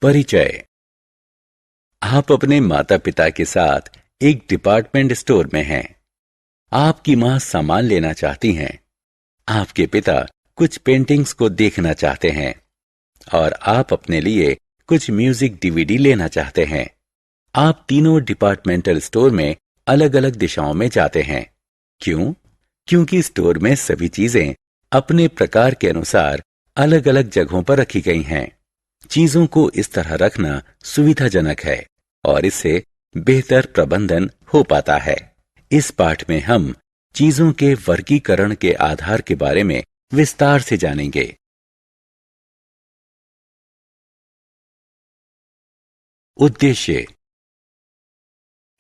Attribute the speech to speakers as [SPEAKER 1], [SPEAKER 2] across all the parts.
[SPEAKER 1] परिचय। आप अपने माता पिता के साथ एक डिपार्टमेंट स्टोर में हैं। आपकी मां सामान लेना चाहती हैं। आपके पिता कुछ पेंटिंग्स को देखना चाहते हैं और आप अपने लिए कुछ म्यूजिक डीवीडी लेना चाहते हैं। आप तीनों डिपार्टमेंटल स्टोर में अलग अलग दिशाओं में जाते हैं। क्यों? क्योंकि स्टोर में सभी चीजें अपने प्रकार के अनुसार अलग अलग जगहों पर रखी गई हैं। चीजों को इस तरह रखना सुविधाजनक है और इससे बेहतर प्रबंधन हो पाता है। इस पाठ में हम चीजों के वर्गीकरण के आधार के बारे में विस्तार से जानेंगे। उद्देश्य।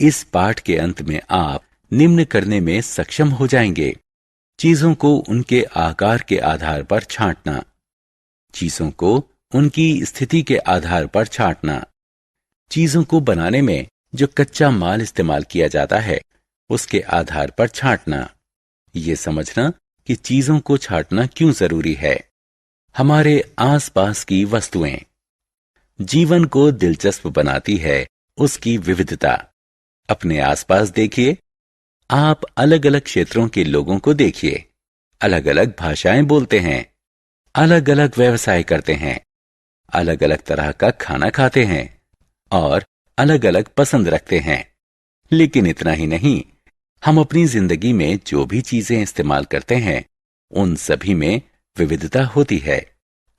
[SPEAKER 1] इस पाठ के अंत में आप निम्न करने में सक्षम हो जाएंगे। चीजों को उनके आकार के आधार पर छांटना। चीजों को उनकी स्थिति के आधार पर छांटना। चीजों को बनाने में जो कच्चा माल इस्तेमाल किया जाता है उसके आधार पर छांटना। ये समझना कि चीजों को छांटना क्यों जरूरी है। हमारे आसपास की वस्तुएं। जीवन को दिलचस्प बनाती है उसकी विविधता। अपने आसपास देखिए। आप अलग अलग क्षेत्रों के लोगों को देखिए। अलग अलग भाषाएं बोलते हैं, अलग अलग व्यवसाय करते हैं, अलग अलग तरह का खाना खाते हैं और अलग अलग पसंद रखते हैं। लेकिन इतना ही नहीं, हम अपनी जिंदगी में जो भी चीजें इस्तेमाल करते हैं उन सभी में विविधता होती है।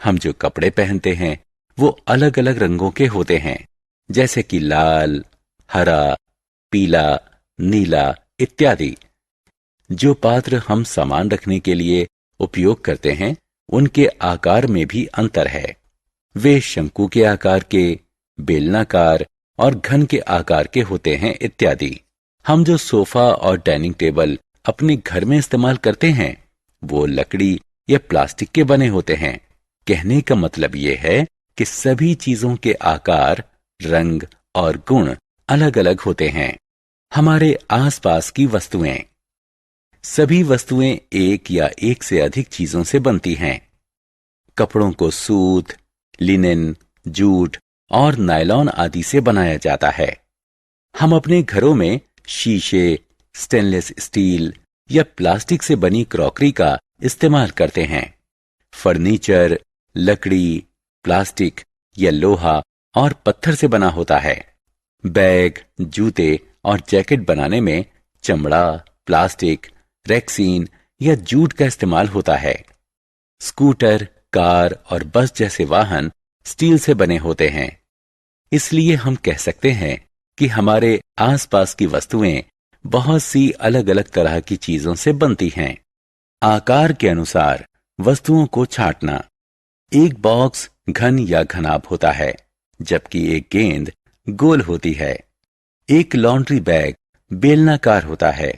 [SPEAKER 1] हम जो कपड़े पहनते हैं वो अलग अलग रंगों के होते हैं, जैसे कि लाल, हरा, पीला, नीला इत्यादि। जो पात्र हम सामान रखने के लिए उपयोग करते हैं उनके आकार में भी अंतर है। वे शंकु के आकार के, बेलनाकार और घन के आकार के होते हैं इत्यादि। हम जो सोफा और डाइनिंग टेबल अपने घर में इस्तेमाल करते हैं वो लकड़ी या प्लास्टिक के बने होते हैं। कहने का मतलब ये है कि सभी चीजों के आकार, रंग और गुण अलग अलग होते हैं। हमारे आसपास की वस्तुएं। सभी वस्तुएं एक या एक से अधिक चीजों से बनती हैं। कपड़ों को सूत, लिनेन, जूट और नायलॉन आदि से बनाया जाता है। हम अपने घरों में शीशे, स्टेनलेस स्टील या प्लास्टिक से बनी क्रॉकरी का इस्तेमाल करते हैं। फर्नीचर लकड़ी, प्लास्टिक या लोहा और पत्थर से बना होता है। बैग, जूते और जैकेट बनाने में चमड़ा, प्लास्टिक, रेक्सीन या जूट का इस्तेमाल होता है। स्कूटर, कार और बस जैसे वाहन स्टील से बने होते हैं। इसलिए हम कह सकते हैं कि हमारे आसपास की वस्तुएं बहुत सी अलग अलग तरह की चीजों से बनती हैं। आकार के अनुसार वस्तुओं को छांटना। एक बॉक्स घन या घनाभ होता है, जबकि एक गेंद गोल होती है। एक लॉन्ड्री बैग बेलनाकार होता है,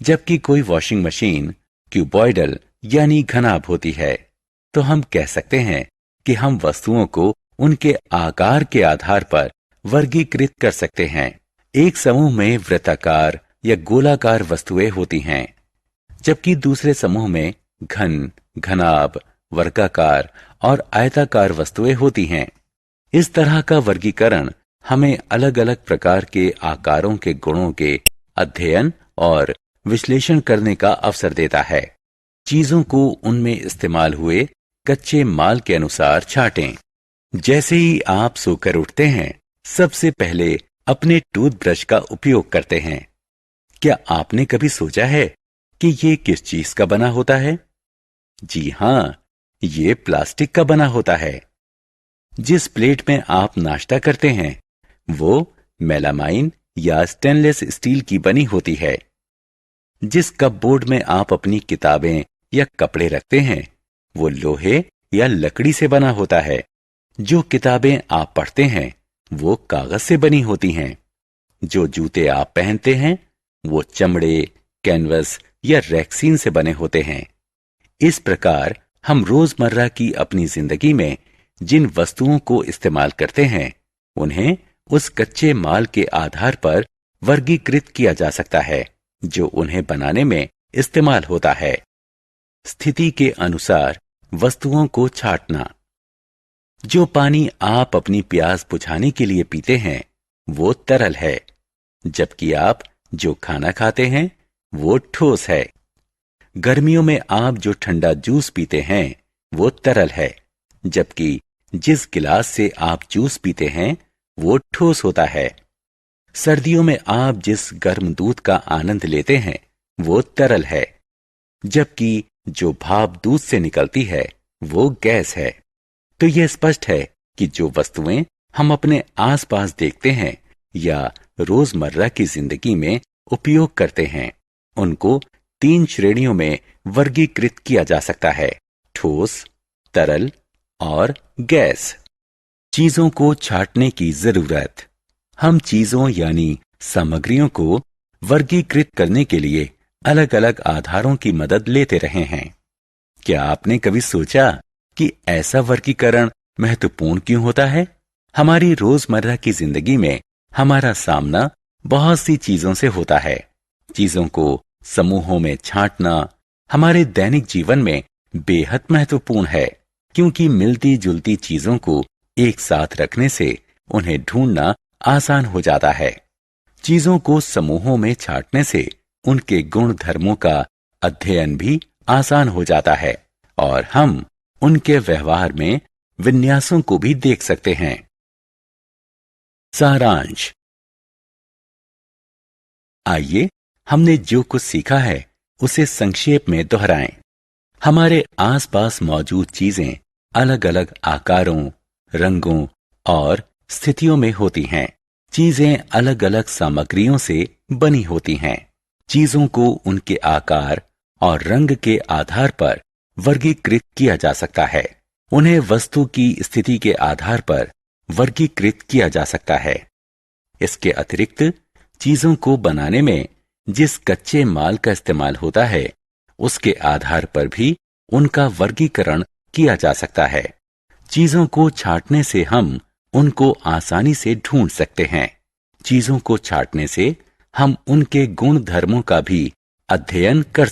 [SPEAKER 1] जबकि कोई वॉशिंग मशीन क्यूबॉइडल यानी घनाभ होती है। तो हम कह सकते हैं कि हम वस्तुओं को उनके आकार के आधार पर वर्गीकृत कर सकते हैं। एक समूह में वृत्ताकार या गोलाकार वस्तुएं होती हैं, जबकि दूसरे समूह में घन, घनाभ, वर्गाकार और आयताकार वस्तुएं होती हैं। इस तरह का वर्गीकरण हमें अलग अलग प्रकार के आकारों के गुणों के अध्ययन और विश्लेषण करने का अवसर देता है। चीजों को उनमें इस्तेमाल हुए कच्चे माल के अनुसार छांटें। जैसे ही आप सोकर उठते हैं, सबसे पहले अपने टूथब्रश का उपयोग करते हैं। क्या आपने कभी सोचा है कि ये किस चीज का बना होता है? जी हां, ये प्लास्टिक का बना होता है। जिस प्लेट में आप नाश्ता करते हैं वो मेलामाइन या स्टेनलेस स्टील की बनी होती है। जिस कपबोर्ड में आप अपनी किताबें या कपड़े रखते हैं वो लोहे या लकड़ी से बना होता है। जो किताबें आप पढ़ते हैं वो कागज से बनी होती हैं। जो जूते आप पहनते हैं वो चमड़े, कैनवस या रेक्सीन से बने होते हैं। इस प्रकार हम रोजमर्रा की अपनी जिंदगी में जिन वस्तुओं को इस्तेमाल करते हैं उन्हें उस कच्चे माल के आधार पर वर्गीकृत किया जा सकता है जो उन्हें बनाने में इस्तेमाल होता है। स्थिति के अनुसार वस्तुओं को छांटना। जो पानी आप अपनी प्यास बुझाने के लिए पीते हैं वो तरल है, जबकि आप जो खाना खाते हैं वो ठोस है। गर्मियों में आप जो ठंडा जूस पीते हैं वो तरल है, जबकि जिस गिलास से आप जूस पीते हैं वो ठोस होता है। सर्दियों में आप जिस गर्म दूध का आनंद लेते हैं वो तरल है, जबकि जो भाप दूध से निकलती है वो गैस है। तो यह स्पष्ट है कि जो वस्तुएं हम अपने आसपास देखते हैं या रोजमर्रा की जिंदगी में उपयोग करते हैं, उनको 3 श्रेणियों में वर्गीकृत किया जा सकता है: ठोस, तरल और गैस। चीजों को छांटने की जरूरत। हम चीजों यानी सामग्रियों को वर्गीकृत करने के लिए अलग अलग आधारों की मदद लेते रहे हैं। क्या आपने कभी सोचा कि ऐसा वर्गीकरण महत्वपूर्ण क्यों होता है? हमारी रोजमर्रा की जिंदगी में हमारा सामना बहुत सी चीजों से होता है। चीजों को समूहों में छांटना हमारे दैनिक जीवन में बेहद महत्वपूर्ण है, क्योंकि मिलती जुलती चीजों को एक साथ रखने से उन्हें ढूंढना आसान हो जाता है। चीजों को समूहों में छांटने से उनके गुण धर्मों का अध्ययन भी आसान हो जाता है और हम उनके व्यवहार में विन्यासों को भी देख सकते हैं। सारांश। आइए हमने जो कुछ सीखा है उसे संक्षेप में दोहराएं। हमारे आसपास मौजूद चीजें अलग अलग आकारों, रंगों और स्थितियों में होती हैं। चीजें अलग अलग सामग्रियों से बनी होती हैं। चीजों को उनके आकार और रंग के आधार पर वर्गीकृत किया जा सकता है। उन्हें वस्तु की स्थिति के आधार पर वर्गीकृत किया जा सकता है। इसके अतिरिक्त चीजों को बनाने में जिस कच्चे माल का इस्तेमाल होता है उसके आधार पर भी उनका वर्गीकरण किया जा सकता है। चीजों को छांटने से हम उनको आसानी से ढूंढ सकते हैं। चीजों को छांटने से हम उनके गुण धर्मों का भी अध्ययन कर